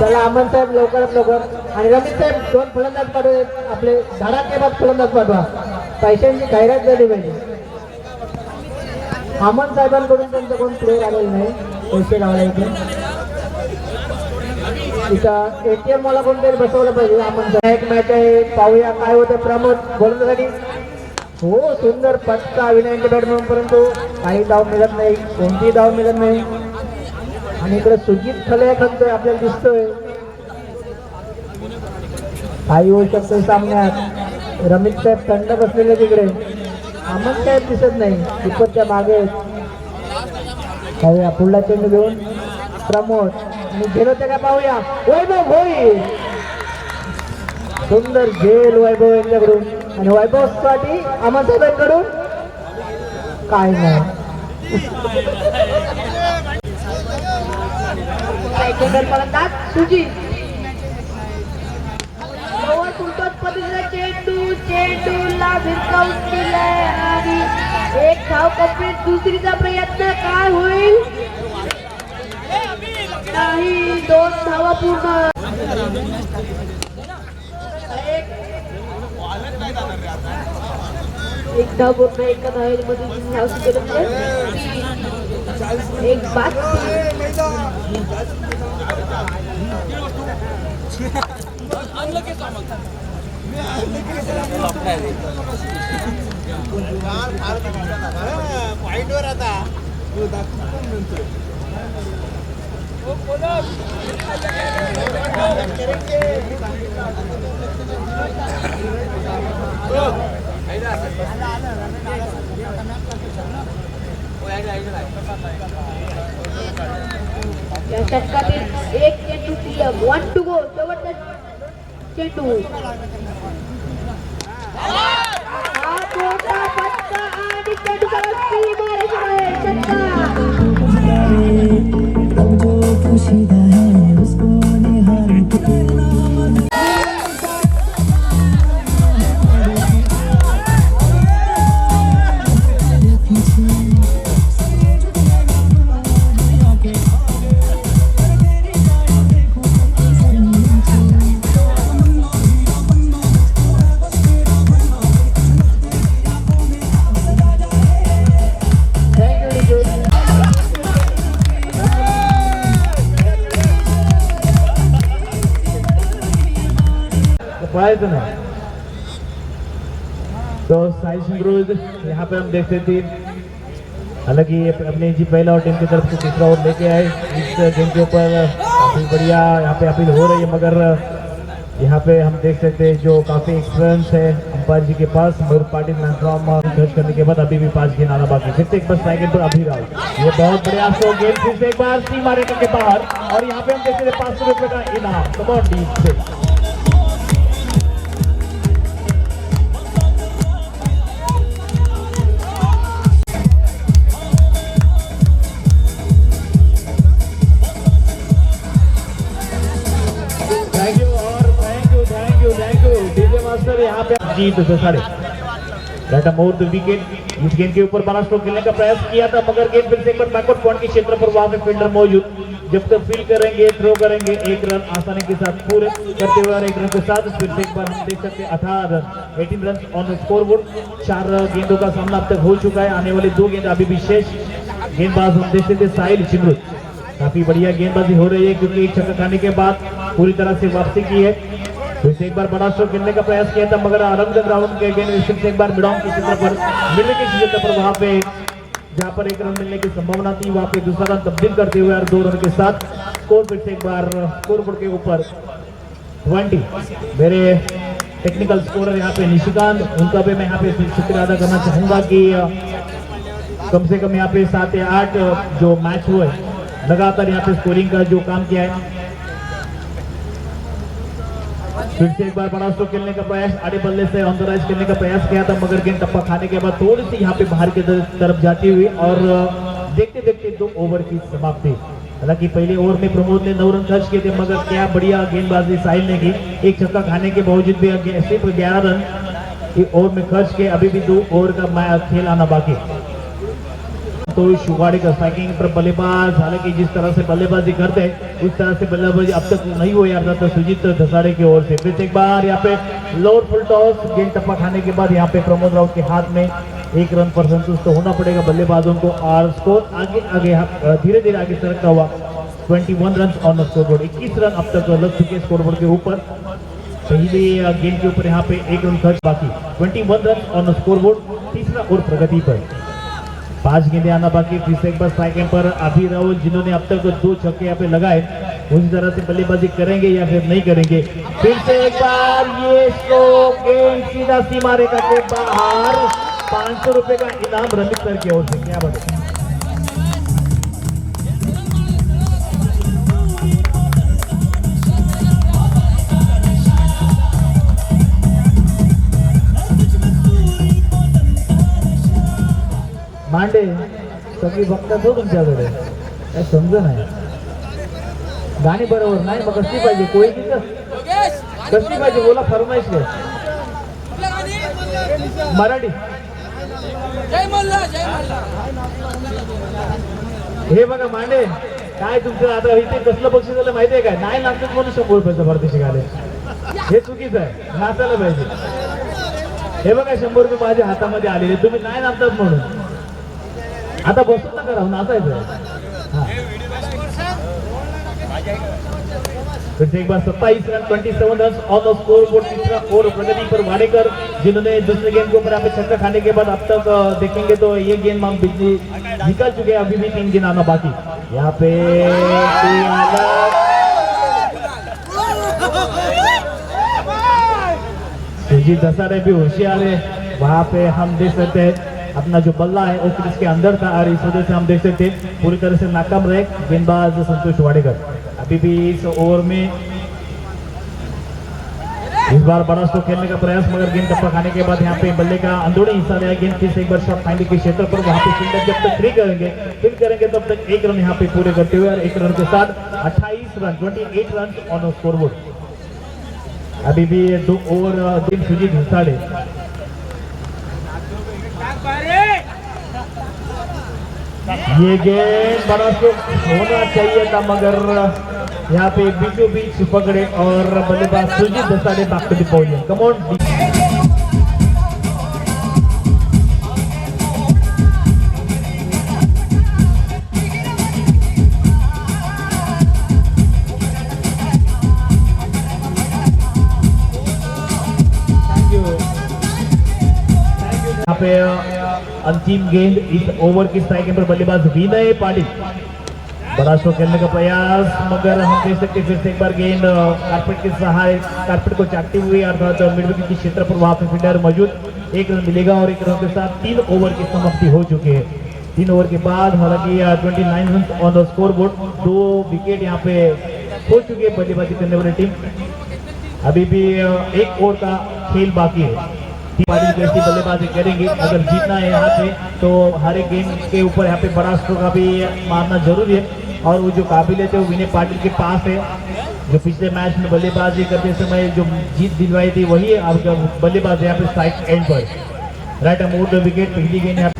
त्याला अमन साहेब लवकरात लवकर आणि रमेश साहेब 2 फलंदाज पाठवा, आपले धडाकेबाज फलंदाज पाठवा. पैशांची जाहिरात झाली पाहिजे. अमन साहेबांकडून त्यांचा कोण प्लेअर आलेला नाही पैसे लावला इथे. इथं ATM मला कोणतरी बसवलं पाहिजे. अमन एक मॅच आहे, पाहूया काय होतं. प्रमोद बोलण्यासाठी हो सुंदर पटका विनयच्या बॅटमॅन, परंतु काही धाव मिळत नाही, कोणतीही धाव मिळत नाही. आणि इकडे सुजित खले खणतोय आपल्याला दिसतोय. काही होऊ शकतोय सामन्यात. रमेश साहेब थंड बसलेले तिकडे, अमन साहेब दिसत नाही, विपतच्या मागे. पाहूया पुढला चेंडू घेऊन प्रमोद आणि घेलो त्या का पाहूया. वैभव भोई सुंदर झेल वैभव यांच्याकडून आणि वैभव साठी अमन साहेबांकडून काय नाही. सुजित चेंडूला भिरकावून दिलाय आणि एक धाव कंप्लीट. दुसरीचा प्रयत्न काय होईल? नाही, 2 धावा पूर्ण. एक धाव पूर्ण, एका धावेमध्ये एक बाद. पॉइंटवर आता या षटकातील एक चेंडू क्लिअर. 1 to go. शेवटचा चेंडू. हा मोठा फटका आणि चेंडूचा रस्सी मारायचा आहे. षटकार पढ़ाई नहीं. तो साई सिंगरोज यहाँ पे हम देखते थे, हालांकि अपने जी पहला और टीम की तरफ से तीसरा ओवर लेके आए. इस गेम के ऊपर काफी बढ़िया यहाँ पे अपील हो रही है, मगर यहाँ पे हम देख सकते हैं जो काफी एक्सपीरियंस है अंपायर जी के पास. मयूर पाटिल मैनफ्रॉम खर्च करने के बाद अभी भी 5 गेंद आना बाकी. फिर से एक बार स्ट्राइक पर अभी राव, ये बहुत बढ़िया स्ट्रोक. गेंद फिर से एक बार सी मारे के बाहर और यहाँ पे हम देखते थे 500 रुपए का इनाम. कमॉन डीप से यहाँ पे जीत सारे मोर द विकेट. इस गेंद के ऊपर बड़ा स्ट्रोक खेलने का प्रयास किया था, मगर गेंद फिर से एक बार बैकवर्ड पॉइंट के क्षेत्र पर वहां पे फील्डर मौजूद. जब तक फील्ड करेंगे, थ्रो करेंगे, 1 रन आसानी के साथ पूरे करते हुए और 1 रन के साथ फिर से एक बार हम देख सकते हैं 18 run 18 run on score board. 4 गेंदों का सामना अब तक हो चुका है. आने वाली 2 गेंद अभी भी शेष. गेंदबाज हम देख सकते हैं साहिल चिमरुद. काफी बढ़िया गेंदबाजी हो रही है क्योंकि एक छक्का खाने के बाद पूरी तरह से वापसी की है. फिर से एक बार बड़ा स्ट्रोक खेलने का प्रयास किया था, मगर अरंग ग्राउंड के गेंद फिर से एक बार मिडॉन के क्षेत्र पर मिलने के क्षेत्र पर वहां पे जहां पर 1 रन मिलने की संभावना थी वहां पे दूसरा रन तब्दील करते हुए और 2 रन के साथ स्कोर फिर से एक बार स्कोरबोर्ड के ऊपर 20. मेरे टेक्निकल स्कोरर यहाँ पे निशिकांत, उनका भी मैं यहाँ पे शुक्रिया अदा करना चाहूंगा कि कम से कम यहाँ पे 7 या 8 जो मैच हुए लगातार यहाँ पे स्कोरिंग का जो काम किया है. फिर से एक बार बड़ा स्ट्रोक खेलने का प्रयास, आड़े बल्ले से ऑन द राइज खेलने का प्रयास किया था, मगर गेंद टप्पा खाने के बाद थोड़ी सी यहाँ पे बाहर की तरफ जाती हुई और देखते देखते 2 ओवर की समाप्ति. हालांकि पहले ओवर में प्रमोद ने 9 रन खर्च किए थे, मगर क्या बढ़िया गेंदबाजी साहिल ने की. 1 छक्का खाने के बावजूद भी सिर्फ 11 रन ओवर में खर्च के अभी भी 2 ओवर का खेल आना बाकी. तो शिवाड़े का स्ट्राइकिंग पर बल्लेबाज, हालांकि जिस तरह से बल्लेबाजी करते हैं उस तरह से बल्लेबाजी अब तक नहीं हुई यार तो सुजीत धसाड़े की ओर से फिर से एक बार यहाँ पे लोअर फुल टॉस, गेंद टप्पा खाने के बाद यहाँ पे प्रमोद राउत के हाथ में 1 रन पर संतुष्ट होना पड़ेगा बल्लेबाजों को और स्कोर आगे आगे धीरे धीरे आगे सरकता हुआ 21 run on the scoreboard. 21 run अब तक लग चुके स्कोरबोर्ड के ऊपर। पहले गेंद के ऊपर यहाँ पे 1 रन खर्च बाकी, 21 रन ऑन द स्कोरबोर्ड। तीसरा और प्रगति पर 5 गेंदे आना बाकी। फिर से एक बार स्ट्राइकिंग पर अभी राहुल जिन्होंने अब तक 2 छक्के यहाँ पे लगाए उसी तरह से बल्लेबाजी करेंगे या फिर नहीं करेंगे। फिर से एक बार ये गेंद सीधा सीमा रेखा के बाहर। 500 रुपए का इनाम रमित सर की ओर से। क्या बात है। मांडे सगळी बघतात हो तुमच्याकडे, काय समज नाही गाणी बरोबर नाही मग कसली पाहिजे कोळी तिथं कसली पाहिजे बोला फरमाईश घ्या मराठी। हे बघा मांडे काय तुमचं आता इथे कसलं बक्षीस झालं माहितीये काय, नाही लागतात म्हणून 100 रुपयाचं परदेशी घाले, हे चुकीचं आहे, नाचायला पाहिजे। हे बघा 100 रुपये माझ्या हातामध्ये आलेले, तुम्ही नाही नाचतात म्हणून आता बसून नका राहू, नाचायचं। फिर से एक बार 27 run 27 run on the scoreboard. तीसरा ओवर प्रगति पर वाडेकर जिन्होंने दूसरे गेंद के ऊपर यहाँ पे छक्का खाने के बाद अब तक देखेंगे तो ये गेंद मांग बिजली निकल चुके हैं, अभी भी 3 गेंद आना बाकी। यहाँ पे सुजीत धसाड़े भी होशियार है, वहां पे हम देख सकते हैं अपना जो बल्ला है वो क्रीज के अंदर था और इस वजह से हम देख सकते हैं पूरी तरह से नाकाम रहे गेंदबाज संतोष वाडेकर। अभी भी इस ओवर में इस बार बड़ा स्ट्रोक खेलने का प्रयास मगर गेंद टप्पा खाने के बाद यहाँ पे बल्ले का अंदरूनी हिस्सा लिया, गेंद फिर से एक बार शॉट फाइंडिंग के क्षेत्र पर वहां पे फील्डर जब तक फिर करेंगे तब तक 1 रन यहाँ पे पूरे करते हुए और 1 रन के साथ 28 रन 28 रन ऑन स्कोरबोर्ड। अभी भी 2 ओवर दिन सुजीत धसाड़े। ये गेंद बड़ा स्ट्रोक होना चाहिए था मगर यहाँ पे बीचों बीच पकड़े और बल्लेबाज Sujit Dhasade back to the podium. Come on यहाँ पे अंतिम गेंद इस ओवर की स्ट्राइकिंग पर बल्लेबाज विनय पाटिल। बड़ा स्ट्रोक खेलने का प्रयास मगर हम देख सकते फिर से एक बार गेंद कारपेट के सहारे कारपेट को चाटते हुए अर्थात मिड विकेट के क्षेत्र पर वहां पे फील्डर मौजूद। 1 रन मिलेगा और 1 रन के साथ 3 ओवर की समाप्ति हो चुकी है। 3 ओवर के बाद हालांकि 29 run on the scoreboard. 2 wicket यहाँ पे हो चुकी है बल्लेबाजी करने वाली टीम। अभी भी 1 ओवर का खेल बाकी है। पाटिल कैसी बल्लेबाजी करेंगे, अगर जीतना है यहाँ पे तो हर एक गेंद के ऊपर यहाँ पे बड़ा स्ट्रोक अभी मारना जरूरी है और वो जो काबिलियत है वो विनय पाटिल के पास है, जो पिछले मैच में बल्लेबाजी करते समय जो जीत दिलवाई थी वही है। अब बल्लेबाज यहाँ पे स्ट्राइक एंड पर राइट मूव द विकेट। पहली गेंद यहाँ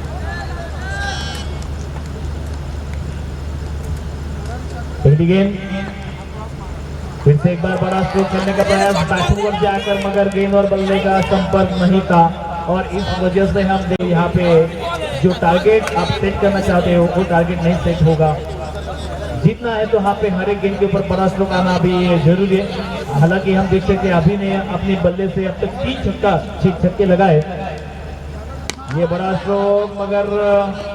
पहली गेंद फिर से एक बार बड़ा स्ट्रोक करने का प्रयास बैकवर्ड जाकर मगर गेंद और बल्ले का संपर्क नहीं था और इस वजह से हम यहाँ पे जो टारगेट आप सेट करना चाहते हो वो टारगेट नहीं सेट होगा। जीतना है तो यहाँ पे हर एक गेंद के ऊपर बड़ा स्ट्रोक आना भी जरूरी है। हालांकि हम देख सकते हैं अभी ने अपने बल्ले से अब तक 3 छक्के लगाए। ये बड़ा स्ट्रोक मगर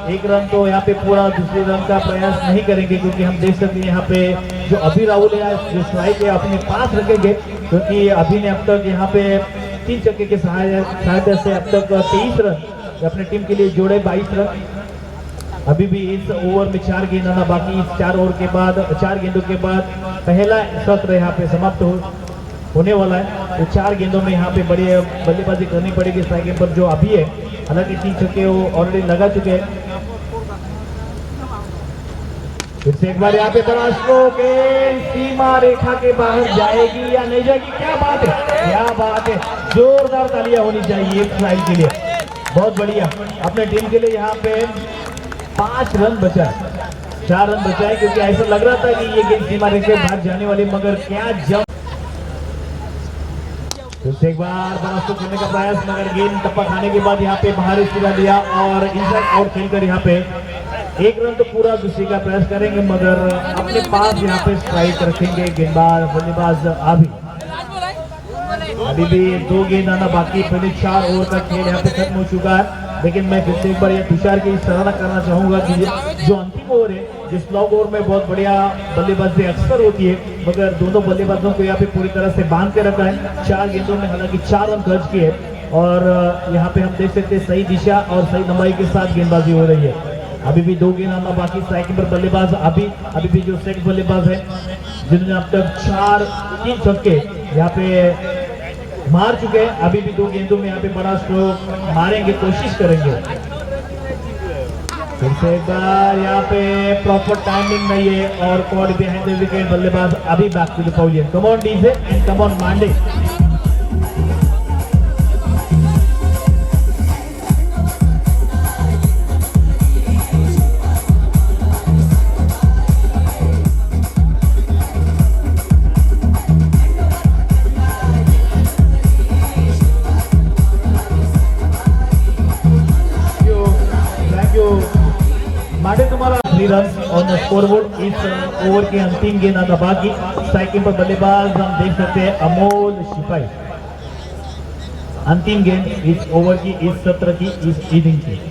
1 रन तो यहाँ पे पूरा दूसरे रन का प्रयास नहीं करेंगे क्योंकि हम देख सकते हैं यहाँ पे जो अभी राहुल है जो स्ट्राइक है अपने पास रखेंगे क्योंकि अभी ने अब तक यहाँ पे 3 छक्के के सहायता से अब तक 23 रन अपने टीम के लिए जोड़े 22 रन। अभी भी इस ओवर में 4 गेंद आना बाकी। इस 4 ओवर के बाद 4 गेंदों के बाद पहला सत्र यहाँ पे समाप्त होने वाला है। तो 4 गेंदों में यहाँ पे बड़ी बल्लेबाजी करनी पड़ेगी स्ट्राइकिंग पर जो अभी है। हालांकि 3 छक्के वो ऑलरेडी लगा चुके हैं। फिर से एक बार यहाँ पे बड़ा स्ट्रोक सीमा रेखा के बाहर जाएगी या नहीं जाएगी, क्या बात है, क्या बात है। जोरदार तालियां होनी चाहिए एक स्ट्राइक के लिए, बहुत बढ़िया अपने टीम के लिए। यहाँ पे 5 रन बचा है, 4 रन बचा है, क्योंकि ऐसा लग रहा था कि ये गेंद सीमा रेखा के बाहर जाने वाली, मगर क्या जंप। फिर से एक बार बड़ा स्ट्रोक खेलने का प्रयास, मगर गेंद टप्पा खाने के बाद यहाँ पे बाहर सिरा दिया और इनसाइड आउट खेलकर यहाँ पे 1 रन तो पूरा दूसरी का प्रयास करेंगे, मगर अपने पास यहाँ पे स्ट्राइक रखेंगे गेंदबाज बल्लेबाज अभी भी 2 गेंद आना बाकी। पहले 4 ओवर का खेल यहाँ पे खत्म हो चुका है, लेकिन मैं फिर से एक बार ये तुषार की सराहना करना चाहूंगा कि जो अंतिम ओवर है, जिस लॉन्ग ओवर में बहुत बढ़िया बल्लेबाजी अक्सर होती है, मगर दोनों बल्लेबाजों को यहाँ पे पूरी तरह से बांध के रखा है। 4 गेंदों में हालांकि 4 रन खर्च किए और यहाँ पे हम देख सकते हैं सही दिशा और सही लंबाई के साथ गेंदबाजी हो रही है। अभी भी 2 गेंद आना बाकी। स्ट्राइकिंग पर बल्लेबाज अभी भी जो सेकंड बल्लेबाज है, जिन्होंने अब तक 3 छक्के यहाँ पे मार चुके हैं, अभी भी 2 गेंदों में यहाँ पे बड़ा स्ट्रोक मारेंगे, कोशिश करेंगे। फिर से एक बार यहाँ पे प्रॉपर टाइमिंग नहीं है और कॉर्ड बिहाइंड द विकेट। बल्लेबाज अभी back to the pavilion. Come on DJ and come on Mande. तुम्हारा 3 रन ऑन स्कोरबोर्ड। इस ओवर के अंतिम गेंद आता बाकी। स्ट्राइकिंग पर बल्लेबाज हम देख सकते हैं अमोल सिपाही। अंतिम गेंद इस ओवर की, इस सत्र की, इस इनिंग की।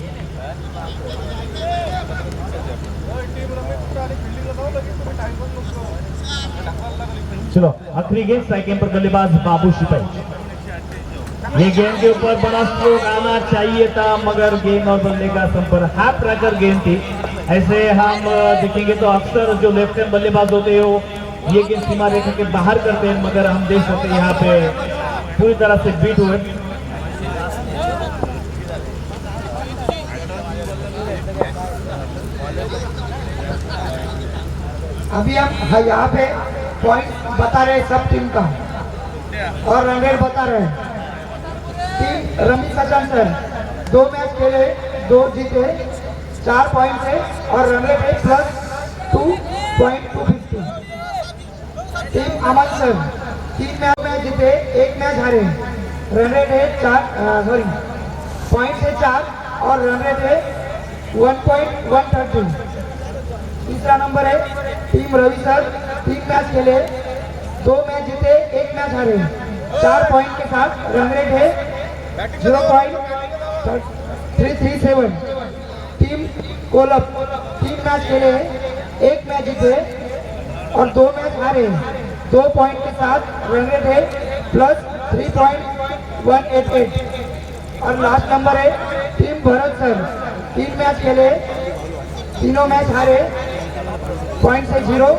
चलो आखिरी गेंद, स्ट्राइकिंग पर बल्लेबाज बाबू सिपाही। ये गेंद के ऊपर बड़ा स्ट्रोक आना चाहिए था, मगर गेंद और बल्ले का संपर्क, हाफ ट्रैकर गेंद थी। ऐसे हम देखेंगे तो अक्सर जो लेफ्ट हैंड बल्लेबाज होते हो ये गेंद सीमा रेखा के बाहर करते हैं, मगर हम देख सकते हैं यहाँ पे पूरी तरह से बीट हुए। अभी हम यहाँ पे पॉइंट बता रहे हैं सब टीम का और रन रेट बता रहे हैं। Team Ramesh Sachan sir 2 match खेले, 2 जीते, 4 पॉइंट है और रन रेट है +2.250। टीम अमन सर 3 मैच जीते, 1 मैच हारे, रन रेट है पॉइंट है 4 और रन रेट है 1.130। तीसरा नंबर है टीम रवि सर, 3 मैच खेले, 2 मैच जीते, 1 मैच हारे, 4 पॉइंट के साथ, रन रेट है 0.337। टीम कोलप 3 मैच खेले, 1 मैच जीते और 2 मैच हारे, 2 पॉइंट के साथ, रन रेट है +3.188। और लास्ट नंबर है टीम भरत सर, 3 मैच खेले, 3 मैच हारे, पॉइंट से 0,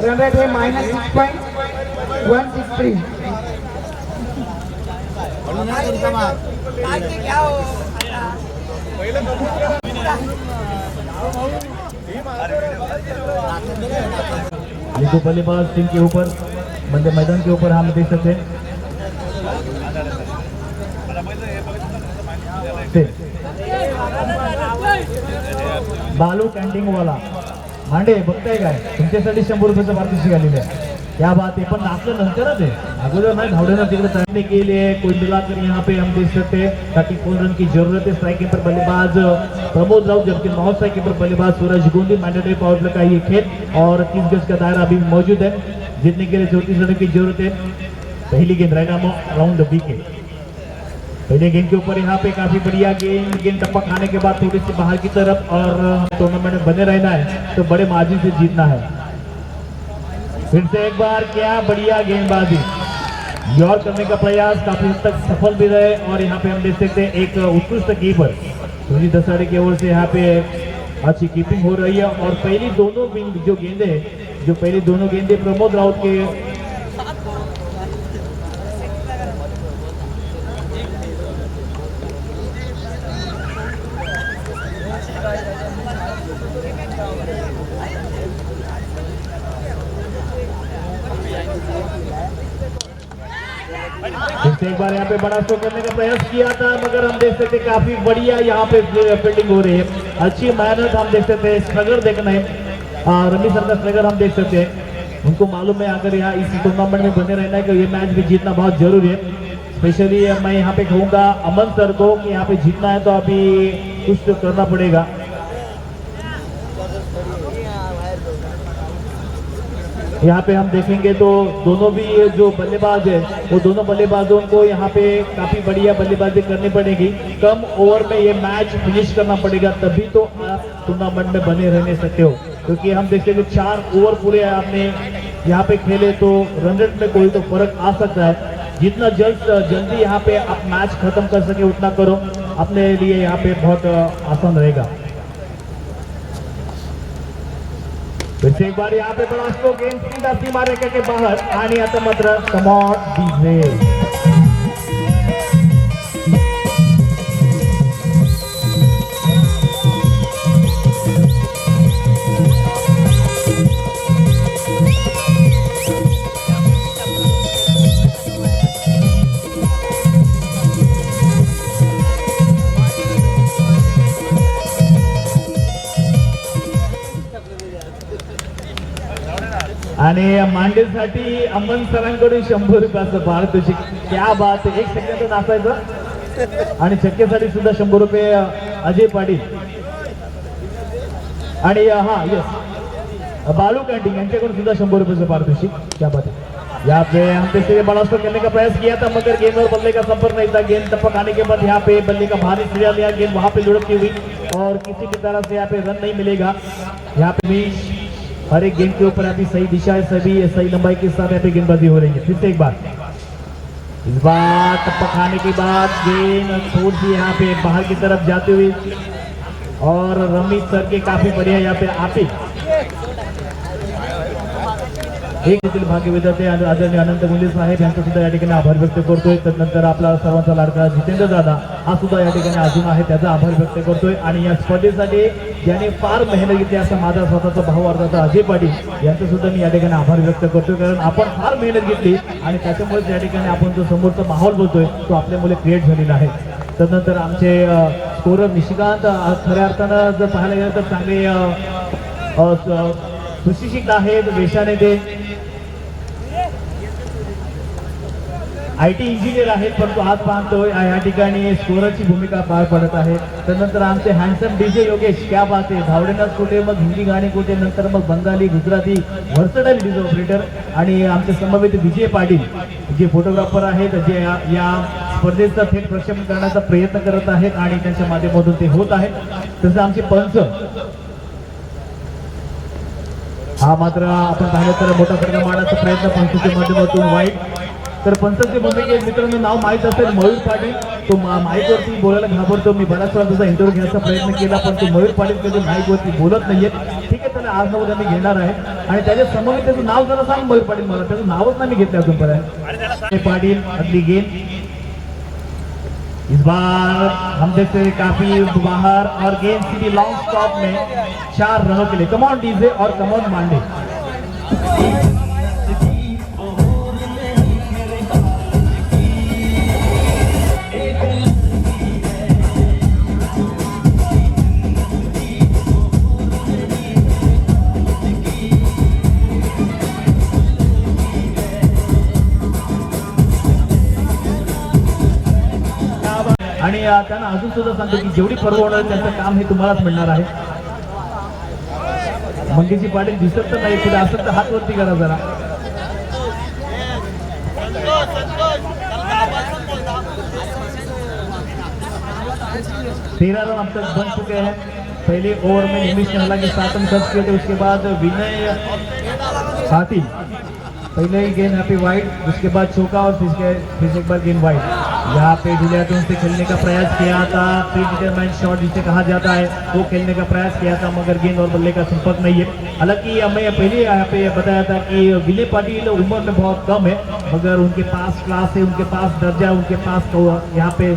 रन रेट है -6.163। ये 2 बल्लेबाज टीम के ऊपर बंदे मैदान के ऊपर हम देख सकते हैं। बालू कॅन्टिंग वाला भांडे बघताय काय, तुमच्यासाठी 100 रुपयाचं पारितोषिक आलेलं आहे। क्या बात है, पण नाचल्यानंतरच आहे, अगोदर नाही धावण्यानं तिकडे तळणे के लिए कोई मिलाकर यहाँ पे हम देख सकते हैं ताकि 4 रन की जरूरत है। स्ट्राइकिंग पर बल्लेबाज प्रमोद राव, जबकि नॉन स्ट्राइकिंग पर बल्लेबाज सूरज गोंदी। मैंडेटरी पावर प्ले का ये खेल और 30 गज का दायरा अभी मौजूद है, जीतने के लिए 34 रन की जरूरत है। पहली गेंद रहेगा अराउंड द विकेट। पहले गेंद के ऊपर यहाँ पे काफी बढ़िया गेंद टप्पा खाने के बाद थोड़ी सी बाहर की तरफ, और टूर्नामेंट में बने रहना है तो बड़े मार्जिन से जीतना है। फिर से एक बार क्या बढ़िया गेंदबाजी, यॉर्क करने का प्रयास काफी हद तक सफल भी रहे। और यहाँ पे हम देख सकते हैं एक उत्कृष्ट कीपर सुनील दसाड़े की ओर से यहाँ पे अच्छी कीपिंग हो रही है। और पहली दोनों जो गेंदे प्रमोद राउत के फिर से एक बार यहाँ पे बड़ा स्ट्रोक करने का प्रयास किया था, मगर हम देख सकते काफी बढ़िया यहाँ पे फील्डिंग हो रही है, अच्छी मेहनत हम देख सकते हैं। स्ट्रगल देखना है रमी सर का स्ट्रगल हम देख सकते हैं। उनको मालूम है अगर यहाँ इस टूर्नामेंट में बने रहना है कि ये मैच भी जीतना बहुत जरूरी है। स्पेशली मैं यहाँ पे कहूँगा अमन सर को कि यहाँ पे जीतना है तो अभी कुछ तो करना पड़ेगा। यहाँ पे हम देखेंगे तो दोनों भी जो बल्लेबाज है वो दोनों बल्लेबाजों को यहाँ पे काफी बढ़िया बल्लेबाजी करनी पड़ेगी। कम ओवर में ये मैच फिनिश करना पड़ेगा, तभी तो आप टूर्नामेंट में बने रहने सकते हो। क्योंकि हम देखते हैं कि 4 ओवर पूरे आपने यहाँ पे खेले तो रन रेट में कोई तो फर्क आ सकता है। जितना जल्दी यहाँ पे आप मैच खत्म कर सके उतना करो, अपने लिए यहाँ पे बहुत आसान रहेगा। फिर से एक बार यहाँ पे बड़ा स्ट्रोक गेंद सीधा सीमा रेखा के बाहर आणि आता मात्र कमॉन डीजे। आणि मांडीसाठी अमन सरांकडून 100 रुपयाचं पारितोषिक। क्या बात आहे, 1 सेकंद नाचायचं। आणि चक्केसाठी सुद्धा 100 रुपये अजय पाटील आणि हा यस बालू कॅन्टीन यांच्याकडून सुद्धा 100 रुपयाचं पारितोषिक। क्या बात है। यहाँ पे हम पे बड़ा स्ट्रोक करने का प्रयास किया था, मगर गेंद और बल्ले का संपर्क नहीं था। गेंद टपक आने के बाद यहाँ पे बल्ले का भारी सिरा लिया, गेंद वहां पे लुढ़कती हुई और किसी भी तरह से यहाँ पे रन नहीं मिलेगा। यहाँ पे भी हर एक गेंद के ऊपर अभी सही दिशा है, सही लंबाई के साथ यहाँ पे गेंदबाजी हो रही है। फिर से एक बार इस बार टपक खाने के बाद गेंद थोड़ी सी यहाँ पे बाहर की तरफ जाती हुई और रमेश सर के काफी बढ़िया यहाँ पे आपी एक भाग्य विधाते आदरणीय अनंत मुंडे साहेब यांचा सुद्धा या ठिकाणी आभार व्यक्त करतोय। त्यानंतर आपला सर्वांचा लाडका जितेंद्र दादा हा सुद्धा या ठिकाणी अजून आहे, त्याचा आभार व्यक्त करतोय। आणि या स्पर्धेसाठी ज्याने फार मेहनत घेतली असा माझा स्वतःचा भाऊ अर्थात अजय पाटील यांचा सुद्धा मी या ठिकाणी आभार व्यक्त करतोय, कारण आपण फार मेहनत घेतली आणि त्याच्यामुळे या ठिकाणी आपण जो समोरचा माहोल बोलतोय तो आपल्यामुळे क्रिएट झालेला आहे। त्यानंतर आमचे स्कोरर निशिकांत खऱ्या अर्थानं जर पाहायला गेलं तर चांगले सुशिक्षित आहेत, वेशाने ते IT इंजिनियर आहेत, परंतु आज पाहतोय या ठिकाणी स्कोररची भूमिका पार पडत आहे। त्यानंतर आमचे हँडसम डीजे योगेश, क्या बात आहे, धावडेनाथ कुठे, मग हिंदी गाणी कुठे, नंतर मग Bengali Gujarati versatile DJ operator आणि आमचे समवेत विजय पाटील जे फोटोग्राफर आहेत, जे या स्पर्धेचं थेट प्रक्षेपण करण्याचा प्रयत्न करत आहेत आणि त्यांच्या माध्यमातून ते होत आहे। तसं आमचे पंच हा मात्र आपण पाहिलं तर मोठा फरक मारण्याचा प्रयत्न पंचाच्या माध्यमातून वाईट। तर पंचाचे भूमिकेत मित्रांनो नाव माहीत असेल मयूर पाटील, तो माईकवरती बोलायला घाबरतो। मी बऱ्याच वेळा त्याचा इंटरव्ह्यू घ्यायचा प्रयत्न केला, पण तो मयूर पाटील कधी माईकवरती बोलत नाहीये। ठीक आहे, त्याला आज नऊ मी घेणार आहे आणि त्याच्या समोर त्याचं नाव जरा सांग मयूर पाटील, मला त्याचं नावच नाही मी घेतलं अजूनपर्यंत। पाटील अगली गेंद इस बार हम देखते हैं काफी बाहर और गेंद सीधी लॉन्ग स्टॉप में 4 रनों के लिए। कमॉन डीजे और कमॉन मांडे। आणि त्यांना अजून सुद्धा सांगतो की जेवढी पर्व होणार त्यांचं काम हे तुम्हालाच मिळणार आहे। मंगेशी पाटील दिसत तर नाही, पुढे असत तर हात वरती करा जरा। 13 रन अब तक बन चुके हैं। पहले ओवर में निमिष ने हालांकि 7 रन खर्च किए थे, उसके बाद विनय साथी पहले ही गेंद यहाँ पे वाइड, उसके बाद चौका और फिर एक बार गेंद वाइड। यहाँ पे ढिलियाटों से खेलने का प्रयास किया था, प्री डिटरमाइंड शॉट जिसे कहा जाता है, वो खेलने का प्रयास किया था, मगर गेंद और बल्ले का संपर्क नहीं है। हालांकि मैं पहले यहाँ पे बताया था कि विनय पाटिल उम्र में बहुत कम है, मगर उनके पास क्लास है, उनके पास दर्जा, उनके पास यहाँ पे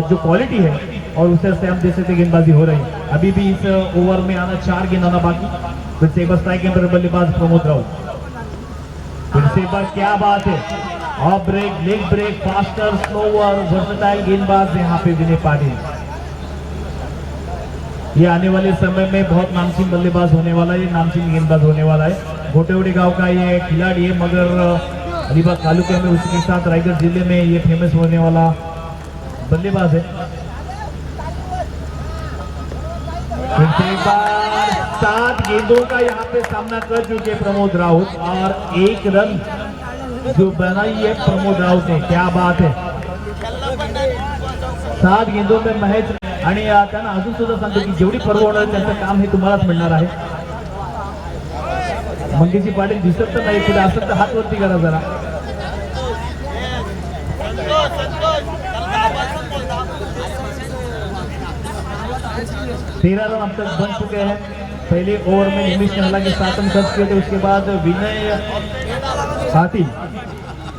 जो क्वालिटी है और उस से हम देख सकते गेंदबाजी हो रही है। अभी भी इस ओवर में आना 4 गेंद आना बाकी। फिर से बस स्ट्राइक के अंदर बल्लेबाज प्रमोद राउत, फिर से बार क्या बात है, off break, leg break, faster, slower, versatile गेंदबाज यहाँ पे विनय पाटिल। ये आने वाले समय में बहुत नामचीन बल्लेबाज होने वाला है, नामचीन गेंदबाज होने वाला है। घोटेवड़ी गांव का ये खिलाड़ी है, मगर अलीबाग तालुके में उसके साथ रायगढ़ जिले में ये फेमस होने वाला बल्लेबाज है। फिर से एक बार 7 गेंदों का यहाँ पे सामना कर चुके प्रमोद राउत और 1 रन जो बनाई है प्रमोद राउत ने, क्या बात है। 7 गेंदों में महज आणि त्यांना अजून सुद्धा सांगतो की जेवढी पर्व होणार त्यांचं काम हे तुम्हालाच मिळणार आहे। मंगेशी पाटील दिसत तर नाही, पुढे असत तर हात वरती करा जरा। तेरह रन अब तक बन चुके हैं। पहले ओवर में निमिष ने हालांकि 7 रन खर्च किए थे, उसके बाद विनय पाटिल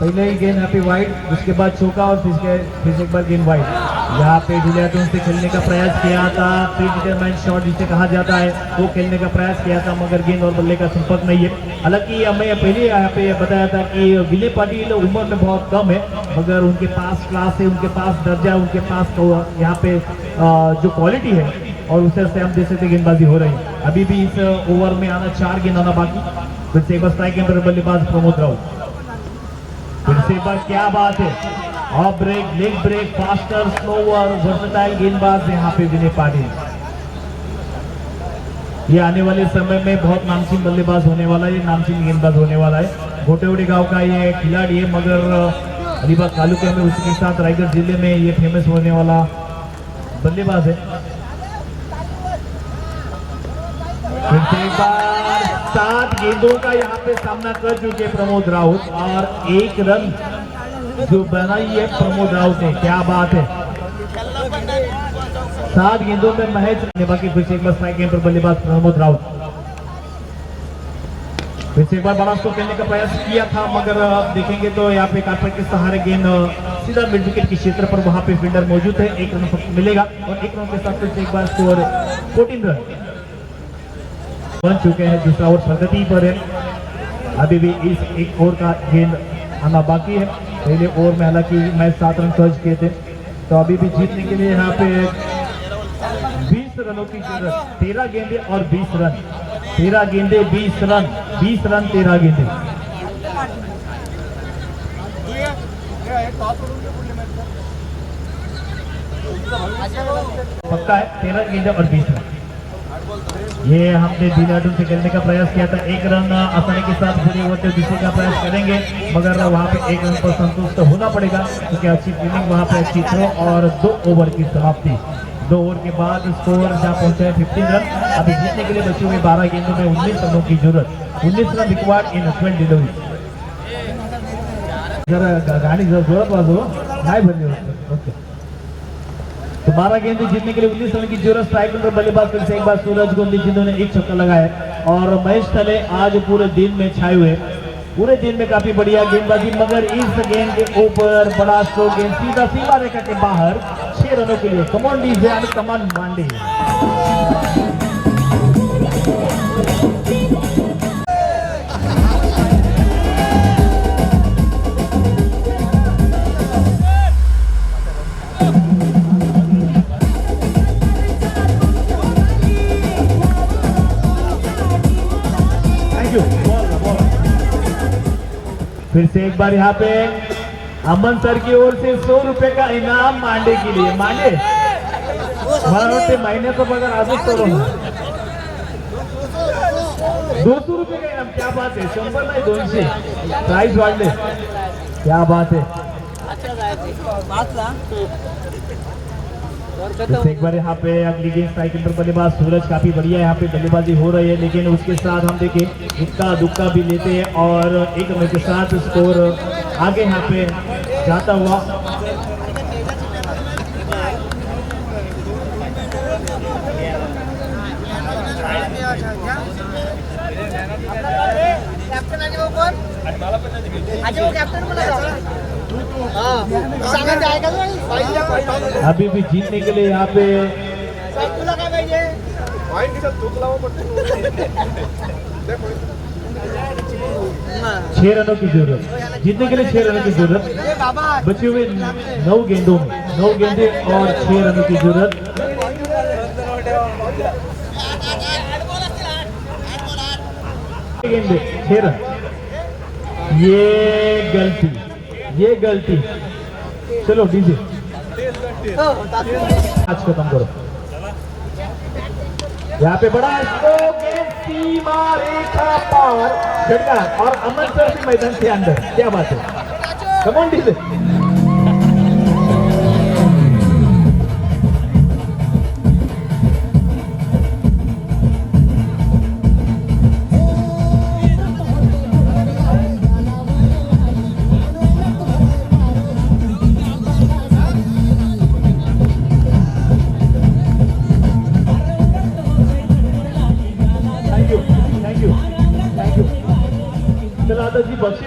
पहले ही गेंद यहाँ पे वाइड, उसके बाद चौका और फिर एक बार गेंद वाइड। यहाँ पे ढीले हाथों से खेलने का प्रयास किया था, प्री डिटरमाइंड शॉट जिसे कहा जाता है, वो खेलने का प्रयास किया था, मगर गेंद और बल्ले का संपर्क नहीं है। हालांकि हमें पहले यहाँ पे बताया था कि विनय पाटिल उम्र में बहुत कम है, मगर उनके पास क्लास है, उनके पास दर्जा, उनके पास यहाँ पे जो क्वालिटी है और उसे से हम देख सकते गेंदबाजी हो रही है। अभी भी इस ओवर में आना 4 गेंद आना बाकी। फिर से एक बार स्ट्राइक पर बल्लेबाज प्रमोद राउत। फिर से एक बार क्या बात है, off break, leg break, faster, slower, versatile गेंदबाज यहाँ पे विनय पाटिल। ये आने वाले समय में बहुत नामचीन बल्लेबाज होने वाला है, नामचीन गेंदबाज होने वाला है। घोटेवड़ी गांव का ये खिलाड़ी है, मगर अलीबाग तालुके में उसके साथ रायगढ़ जिले में ये फेमस होने वाला बल्लेबाज है। फिर से एक बार 7 गेंदों का यहाँ पे सामना कर चुके प्रमोद राउत और 1 रन जो बनाई है प्रमोद राउत ने, क्या बात है। 7 गेंदों में महज बाकी। फिर से एक बार स्ट्राइक पर बल्लेबाज प्रमोद राउत। फिर से एक बार बड़ा स्कोर खेलने का प्रयास किया था, मगर आप देखेंगे तो यहाँ पे कारपेट के सहारे गेंद सीधा मिड विकेट के क्षेत्र पर वहां पे फील्डर मौजूद है। 1 रन मिलेगा और 1 रन के साथ फिर से एक बार स्कोर 14 रन बन चुके हैं। दूसरा ओवर प्रगति पर है, अभी भी इस एक ओवर का गेंद आना बाकी है। पहले ओवर में हालांकि मैच 7 रन खर्च किए थे, तो अभी भी जीतने के लिए यहाँ पे 20 रनों की जरूरत। 13 गेंदे और 20 रन, 13 गेंदे 20 रन, 20 रन 13 गेंदे। पक्का है 13 गेंदे और 20 रन। ये हमने दिलाडू से खेलने का प्रयास किया था, 1 रन आसानी के साथ पूरे ओवर के जीतने का प्रयास करेंगे, मगर वहां पे 1 रन पर संतुष्ट होना पड़ेगा, क्योंकि अच्छी फील्डिंग वहां पे अच्छी थ्रो और 2 ओवर की समाप्ति। 2 ओवर के बाद स्कोर जहां पहुंचा है 15 रन। अभी जीतने के लिए बचे हुए 12 गेंदों में 19 रनों की जरूरत। 19 रन रिक्वायर्ड इन 12 डिलीवरी। जरा गाड़ी जोरत वाजो नाही भरली ओके। तो 12 गेंदे जीतने के लिए 19 रन की जरूरत। स्ट्राइक पर बल्लेबाज फिर से एक बार सूरज गोंदी, जिन्होंने 1 छक्का लगाया और महेश थले आज पूरे दिन में छाए हुए, पूरे दिन में काफी बढ़िया गेंदबाजी, मगर इस गेंद के ऊपर बड़ा स्ट्रोक गेंद सीधा सीमा रेखा के बाहर 6 रनों के लिए। Come on DJ and come on Mande. फिर से एक बार यहाँ पे अमन सर की ओर से 100 रुपए का इनाम मांडे के लिए। मांडे मला वाटते महिन्याचा पगार आजच करून 200 रुपये का इनाम। क्या बात है, 100 नाही 200 प्राइस वाढले, क्या बात है। तो एक बार यहाँ पे अगली गेंद स्ट्राइक पर बल्लेबाज सूरज, काफी बढ़िया यहाँ पे बल्लेबाजी हो रही है, लेकिन उसके साथ हम देखें इक्का दुक्का भी लेते हैं और 1 रन के साथ स्कोर आगे यहाँ पे जाता हुआ। अभी भी जीतने के लिए यहाँ पे 6 रनों की जरूरत, जीतने के लिए 6 रनों की जरूरत। बचे हुए 9 गेंदों में 9 गेंदे और 6 रनों की जरूरत। गेंदे 6 रन। ये गलती। चलो डीजे आज खत्म करो। यहाँ पे बड़ा स्ट्रोक है, सीमा रेखा पार झटका और अमन सर भी मैदान के अंदर। क्या बात है, कम ऑन डीजे। Thank you. चला दादाजी बख्शीस